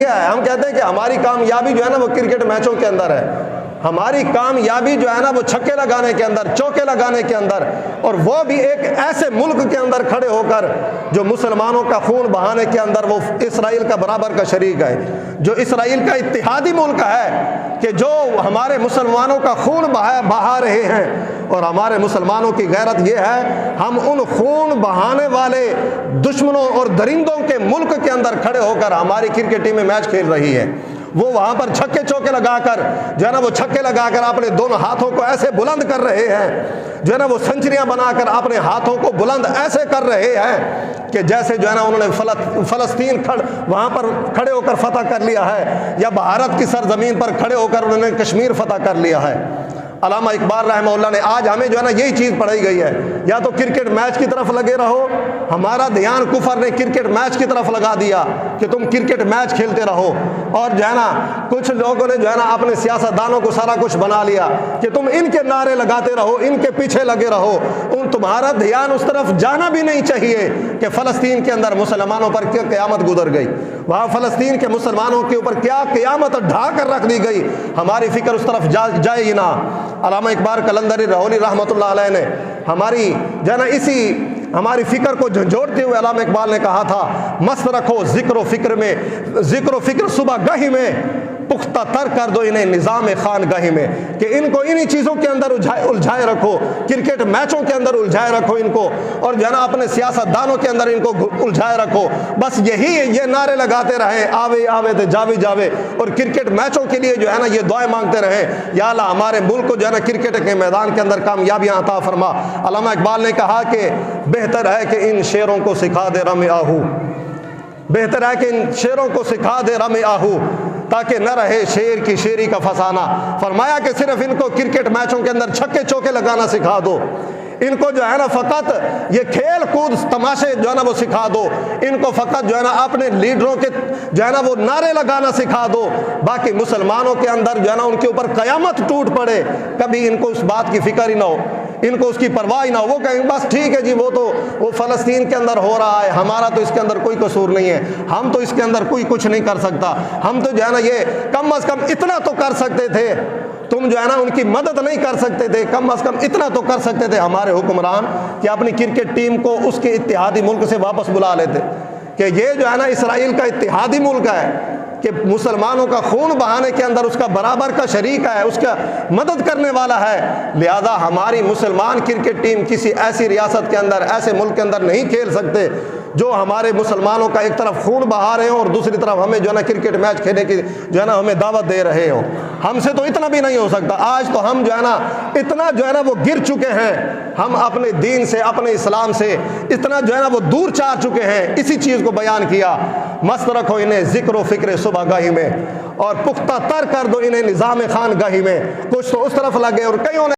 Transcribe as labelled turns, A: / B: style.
A: क्या है, हम कहते हैं कि हमारी कामयाबी जो है ना वो क्रिकेट मैचों के अंदर है। हमारी कामयाबी जो है ना वो छक्के लगाने के अंदर, चौके लगाने के अंदर, और वो भी एक ऐसे मुल्क के अंदर खड़े होकर जो मुसलमानों का खून बहाने के अंदर वो इसराइल का बराबर का शरीक है, जो इसराइल का इत्तेहादी मुल्क है, कि जो हमारे मुसलमानों का खून बहा रहे हैं। और हमारे मुसलमानों की गैरत ये है, हम उन खून बहाने वाले दुश्मनों और दरिंदों के मुल्क के अंदर खड़े होकर हमारी क्रिकेट टीमें मैच खेल रही है। वो वहां पर छक्के चौके लगाकर जो है ना वो छक्के लगाकर अपने दोनों हाथों को ऐसे बुलंद कर रहे हैं, जो है ना वो सेंचुरियां बनाकर अपने हाथों को बुलंद ऐसे कर रहे हैं कि जैसे जो है ना उन्होंने फलस्तीन वहां पर खड़े होकर फतह कर लिया है, या भारत की सरजमीन पर खड़े होकर उन्होंने कश्मीर फतह कर लिया है। अल्लामा इकबाल रहमतुल्लाह ने आज हमें जो है ना यही चीज़ पढ़ाई गई है, या तो क्रिकेट मैच की तरफ लगे रहो। हमारा ध्यान कुफर ने क्रिकेट मैच की तरफ लगा दिया कि तुम क्रिकेट मैच खेलते रहो, और जो है ना कुछ लोगों ने जो है ना अपने सियासतदानों को सारा कुछ बना लिया कि तुम इनके नारे लगाते रहो, इनके पीछे लगे रहो। तुम्हारा ध्यान उस तरफ जाना भी नहीं चाहिए कि फ़लस्तीन के अंदर मुसलमानों पर क्या क़यामत गुजर गई, वहाँ फ़लस्तीन के मुसलमानों के ऊपर क्या क़यामत ढा कर रख दी गई। हमारी फ़िक्र उस तरफ जाए ही ना। अल्लामा इकबाल कलंदरी लाहौरी रहमतुल्लाह अलैह ने हमारी जो है ना इसी हमारी फ़िक्र को झंझोड़ते हुए अल्लामा इकबाल ने कहा था, मस्त रखो ज़िक्र फ़िक्र सुबह गही में, पुख्ता तर कर दो इन्हें निज़ाम खानगाही में, कि इनको इन्हीं चीज़ों के अंदर उलझाए रखो, क्रिकेट मैचों के अंदर उलझाए रखो इनको, और जो है ना अपने सियासतदानों के अंदर इनको उलझाए रखो। बस ये नारे लगाते रहें, आवे आवे तो जावे जावे, और क्रिकेट मैचों के लिए जो है ना ये दुआएं मांगते रहें, या अल्लाह हमारे मुल्क को जो है ना क्रिकेट के मैदान के अंदर कामयाबियाँ अता फरमा। अल्लामा इकबाल ने कहा कि बेहतर है कि इन शेरों को सिखा दे रम आहू, बेहतर है कि इन शेरों को सिखा दे रम आहू, ताकि न रहे शेर की शेरी का फसाना। फरमाया कि सिर्फ इनको क्रिकेट मैचों के अंदर छक्के चौके लगाना सिखा दो, इनको जो है ना फ़कत ये खेल कूद तमाशे जो है ना वो सिखा दो, इनको फ़कत जो है ना अपने लीडरों के जो है ना वो नारे लगाना सिखा दो। बाकी मुसलमानों के अंदर जो है ना उनके ऊपर क़यामत टूट पड़े, कभी इनको उस बात की फ़िक्र ही ना हो, इनको उसकी परवाह ही ना हो। वो कहेंगे बस ठीक है जी, वो फ़लस्तीन के अंदर हो रहा है, हमारा तो इसके अंदर कोई कसूर नहीं है, हम तो इसके अंदर कोई कुछ नहीं कर सकता, हम तो जो है ना ये कम अज़ कम इतना तो कर सकते थे, तुम जो है ना उनकी मदद नहीं कर सकते थे, कम अज़ कम इतना तो कर सकते थे हमारे हुक्मरान कि अपनी क्रिकेट टीम को उसके इत्तेहादी मुल्क से वापस बुला लेते, कि ये जो है ना इसराइल का इत्तेहादी मुल्क है, कि मुसलमानों का खून बहाने के अंदर उसका बराबर का शरीक है, उसका मदद करने वाला है। लिहाजा हमारी मुसलमान क्रिकेट टीम किसी ऐसी रियासत के अंदर, ऐसे मुल्क के अंदर नहीं खेल सकते जो हमारे मुसलमानों का एक तरफ खून बहा रहे हो और दूसरी तरफ हमें जो है ना क्रिकेट मैच खेलने की जो है ना हमें दावत दे रहे हो। हमसे तो इतना भी नहीं हो सकता। आज तो हम जो है ना इतना जो है ना वो गिर चुके हैं, हम अपने दीन से, अपने इस्लाम से इतना जो है ना वो दूर जा चुके हैं। इसी चीज़ को बयान किया, मस्त रखो इन्हें ज़िक्र फ़िक्र सुबहगाही में, और पुख्ता तर कर दो इन्हें निज़ाम खानगाही में। कुछ तो उस तरफ लगे और कईयों ने